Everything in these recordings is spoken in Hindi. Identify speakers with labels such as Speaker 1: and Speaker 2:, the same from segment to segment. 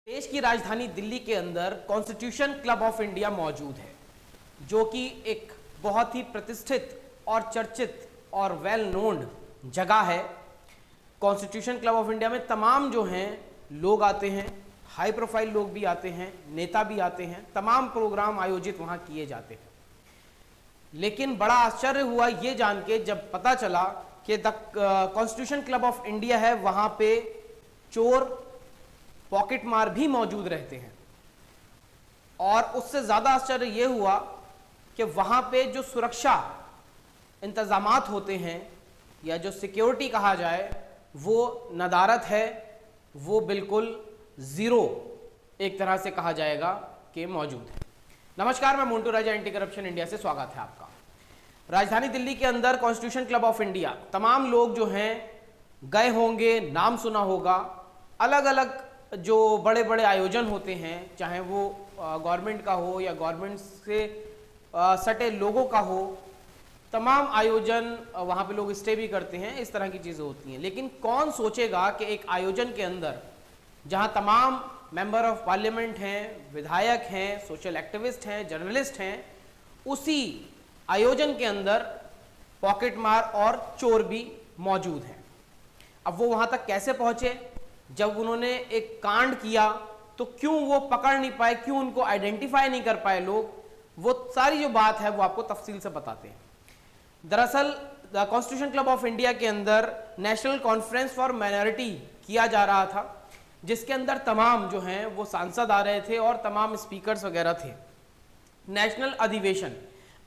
Speaker 1: देश की राजधानी दिल्ली के अंदर कॉन्स्टिट्यूशन क्लब ऑफ इंडिया मौजूद है, जो कि एक बहुत ही प्रतिष्ठित और चर्चित और वेल नोन जगह है। कॉन्स्टिट्यूशन क्लब ऑफ इंडिया में तमाम जो हैं लोग आते हैं, हाई प्रोफाइल लोग भी आते हैं, नेता भी आते हैं, तमाम प्रोग्राम आयोजित वहाँ किए जाते हैं। लेकिन बड़ा आश्चर्य हुआ ये जान के जब पता चला कि the constitution club of India है, वहाँ पे चोर पॉकेट मार भी मौजूद रहते हैं। और उससे ज़्यादा आश्चर्य यह हुआ कि वहाँ पे जो सुरक्षा इंतज़ामात होते हैं या जो सिक्योरिटी कहा जाए वो नदारत है, वो बिल्कुल ज़ीरो एक तरह से कहा जाएगा कि मौजूद है। नमस्कार, मैं मोन्टू राजा, एंटी करप्शन इंडिया से स्वागत है आपका। राजधानी दिल्ली के अंदर कॉन्स्टिट्यूशन क्लब ऑफ इंडिया तमाम लोग जो हैं गए होंगे, नाम सुना होगा। अलग अलग जो बड़े बड़े आयोजन होते हैं, चाहे वो गवर्नमेंट का हो या गवर्नमेंट से सटे लोगों का हो, तमाम आयोजन वहाँ पे लोग स्टे भी करते हैं, इस तरह की चीज़ें होती हैं। लेकिन कौन सोचेगा कि एक आयोजन के अंदर जहाँ तमाम मेंबर ऑफ पार्लियामेंट हैं, विधायक हैं, सोशल एक्टिविस्ट हैं, जर्नलिस्ट हैं, उसी आयोजन के अंदर पॉकेट मार और चोर भी मौजूद हैं। अब वो वहाँ तक कैसे पहुँचे? जब उन्होंने एक कांड किया तो क्यों वो पकड़ नहीं पाए, क्यों उनको आइडेंटिफाई नहीं कर पाए लोग, वो सारी जो बात है वो आपको तफसील से बताते हैं। दरअसल the constitution club of India के अंदर नेशनल कॉन्फ्रेंस फॉर माइनॉरिटी किया जा रहा था, जिसके अंदर तमाम जो हैं वो सांसद आ रहे थे और तमाम स्पीकर्स वगैरह थे। नेशनल अधिवेशन,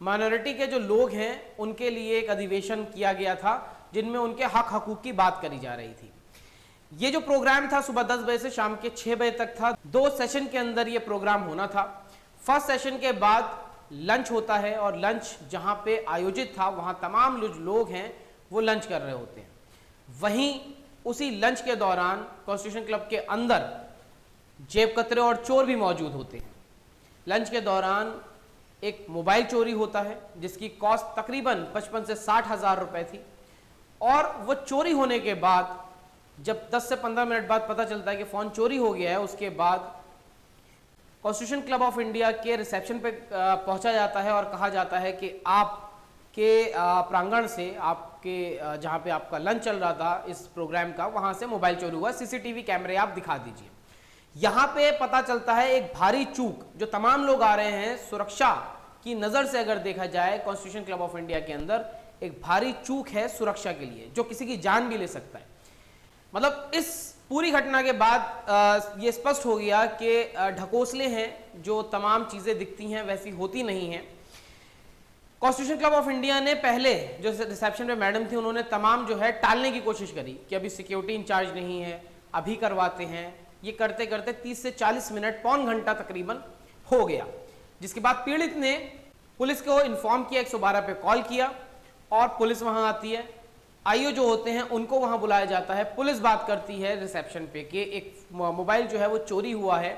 Speaker 1: माइनॉरिटी के जो लोग हैं उनके लिए एक अधिवेशन किया गया था, जिनमें उनके हक हकूक की बात करी जा रही थी। ये जो प्रोग्राम था सुबह 10 बजे से शाम के 6 बजे तक था। 2 सेशन के अंदर ये प्रोग्राम होना था। फर्स्ट सेशन के बाद लंच होता है और लंच जहां पे आयोजित था वहां तमाम लोग हैं वो लंच कर रहे होते हैं। वहीं उसी लंच के दौरान कॉन्स्टिट्यूशन क्लब के अंदर जेब कतरे और चोर भी मौजूद होते हैं। लंच के दौरान एक मोबाइल चोरी होता है जिसकी कॉस्ट तकरीबन 55 से 60 हज़ार रुपए थी। और वो चोरी होने के बाद जब 10 से 15 मिनट बाद पता चलता है कि फ़ोन चोरी हो गया है, उसके बाद कॉन्स्टिट्यूशन क्लब ऑफ इंडिया के रिसेप्शन पे पहुंचा जाता है और कहा जाता है कि आपके प्रांगण से, आपके जहां पे आपका लंच चल रहा था इस प्रोग्राम का, वहां से मोबाइल चोरी हुआ, सीसीटीवी कैमरे आप दिखा दीजिए। यहाँ पे पता चलता है एक भारी चूक, जो तमाम लोग आ रहे हैं, सुरक्षा की नज़र से अगर देखा जाए कॉन्स्टिट्यूशन क्लब ऑफ इंडिया के अंदर एक भारी चूक है सुरक्षा के लिए, जो किसी की जान भी ले सकता है। मतलब इस पूरी घटना के बाद ये स्पष्ट हो गया कि ढकोसले हैं, जो तमाम चीज़ें दिखती हैं वैसी होती नहीं हैं। कॉन्स्टिट्यूशन क्लब ऑफ इंडिया ने पहले जो रिसेप्शन पे मैडम थी, उन्होंने तमाम जो है टालने की कोशिश करी कि अभी सिक्योरिटी इंचार्ज नहीं है, अभी करवाते हैं। ये करते करते 30 से 40 मिनट, पौन घंटा तकरीबन हो गया, जिसके बाद पीड़ित ने पुलिस को इन्फॉर्म किया, 112 पे कॉल किया और पुलिस वहाँ आती है। आईओ जो होते हैं उनको वहां बुलाया जाता है। पुलिस बात करती है रिसेप्शन पे कि एक मोबाइल जो है वो चोरी हुआ है,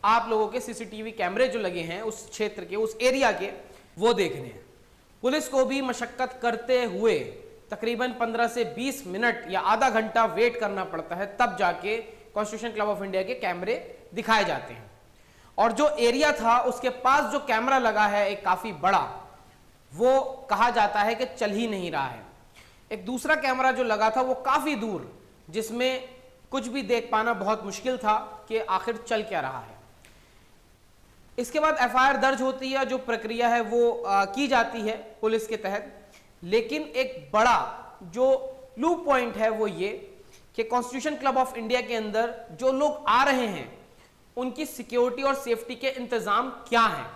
Speaker 1: आप लोगों के सीसीटीवी कैमरे जो लगे हैं उस क्षेत्र के, उस एरिया के, वो देखने हैं। पुलिस को भी मशक्कत करते हुए तकरीबन 15 से 20 मिनट या आधा घंटा वेट करना पड़ता है, तब जाके कॉन्स्टिट्यूशन क्लब ऑफ इंडिया के कैमरे दिखाए जाते हैं। और जो एरिया था उसके पास जो कैमरा लगा है एक काफी बड़ा, वो कहा जाता है कि चल ही नहीं रहा है। एक दूसरा कैमरा जो लगा था वो काफी दूर, जिसमें कुछ भी देख पाना बहुत मुश्किल था कि आखिर चल क्या रहा है। इसके बाद एफआईआर दर्ज होती है, जो प्रक्रिया है वो की जाती है पुलिस के तहत। लेकिन एक बड़ा जो लूप पॉइंट है वो ये कि कॉन्स्टिट्यूशन क्लब ऑफ इंडिया के अंदर जो लोग आ रहे हैं उनकी सिक्योरिटी और सेफ्टी के इंतजाम क्या हैं।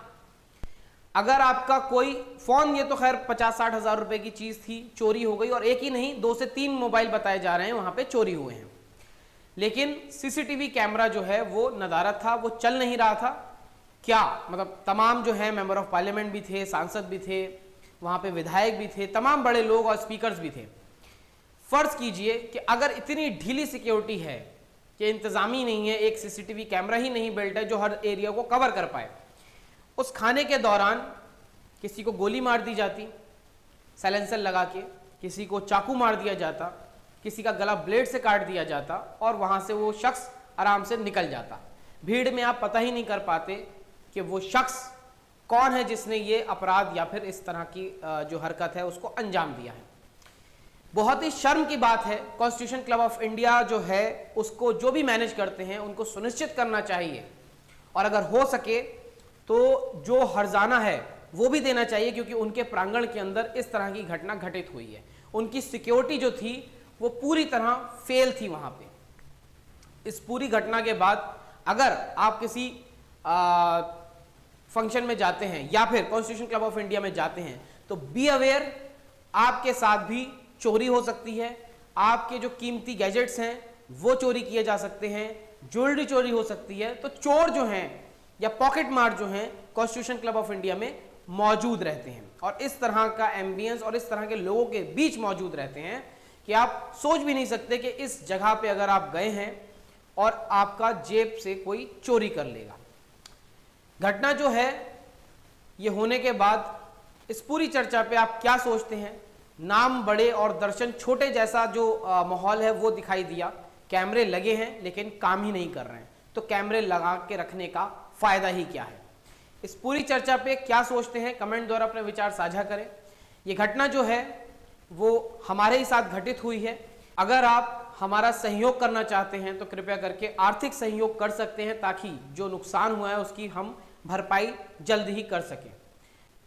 Speaker 1: अगर आपका कोई फोन, ये तो खैर 50-60 हज़ार रुपए की चीज थी, चोरी हो गई, और एक ही नहीं 2 से 3 मोबाइल बताए जा रहे हैं वहां पे चोरी हुए हैं। लेकिन सीसीटीवी कैमरा जो है वो नदारत था, वो चल नहीं रहा था। क्या मतलब तमाम जो है मेंबर ऑफ पार्लियामेंट भी थे, सांसद भी थे, वहां पे विधायक भी थे, तमाम बड़े लोग और स्पीकर्स भी थे। फर्ज कीजिए कि अगर इतनी ढीली सिक्योरिटी है कि इंतजाम ही नहीं है, एक सीसीटीवी कैमरा ही नहीं बिल्ट है जो हर एरिया को कवर कर पाए, उस खाने के दौरान किसी को गोली मार दी जाती साइलेंसर लगा के, किसी को चाकू मार दिया जाता, किसी का गला ब्लेड से काट दिया जाता और वहां से वो शख्स आराम से निकल जाता। भीड़ में आप पता ही नहीं कर पाते कि वो शख्स कौन है जिसने ये अपराध या फिर इस तरह की जो हरकत है उसको अंजाम दिया है। बहुत ही शर्म की बात है, कॉन्स्टिट्यूशन क्लब ऑफ इंडिया जो है उसको जो भी मैनेज करते हैं उनको सुनिश्चित करना चाहिए, और अगर हो सके तो जो हर्जाना है वो भी देना चाहिए, क्योंकि उनके प्रांगण के अंदर इस तरह की घटना घटित हुई है। उनकी सिक्योरिटी जो थी वो पूरी तरह फेल थी वहां पे। इस पूरी घटना के बाद अगर आप किसी फंक्शन में जाते हैं या फिर कॉन्स्टिट्यूशन क्लब ऑफ इंडिया में जाते हैं तो बी अवेयर, आपके साथ भी चोरी हो सकती है। आपके जो कीमती गैजेट्स हैं वो चोरी किए जा सकते हैं, ज्वेलरी चोरी हो सकती है। तो चोर जो हैं या पॉकेट मार जो हैं कॉन्स्टिट्यूशन क्लब ऑफ इंडिया में मौजूद रहते हैं, और इस तरह का एम्बियंस और इस तरह के लोगों के बीच मौजूद रहते हैं कि आप सोच भी नहीं सकते कि इस जगह पे अगर आप गए हैं और आपका जेब से कोई चोरी कर लेगा। घटना जो है ये होने के बाद इस पूरी चर्चा पे आप क्या सोचते हैं? नाम बड़े और दर्शन छोटे जैसा जो माहौल है वो दिखाई दिया। कैमरे लगे हैं लेकिन काम ही नहीं कर रहे हैं, तो कैमरे लगा के रखने का फायदा ही क्या है? इस पूरी चर्चा पे क्या सोचते हैं? कमेंट द्वारा अपने विचार साझा करें। ये घटना जो है वो हमारे ही साथ घटित हुई है। अगर आप हमारा सहयोग करना चाहते हैं तो कृपया करके आर्थिक सहयोग कर सकते हैं, ताकि जो नुकसान हुआ है उसकी हम भरपाई जल्द ही कर सकें।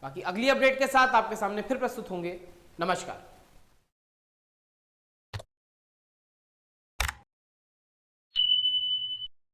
Speaker 1: बाकी अगली अपडेट के साथ आपके सामने फिर प्रस्तुत होंगे। नमस्कार।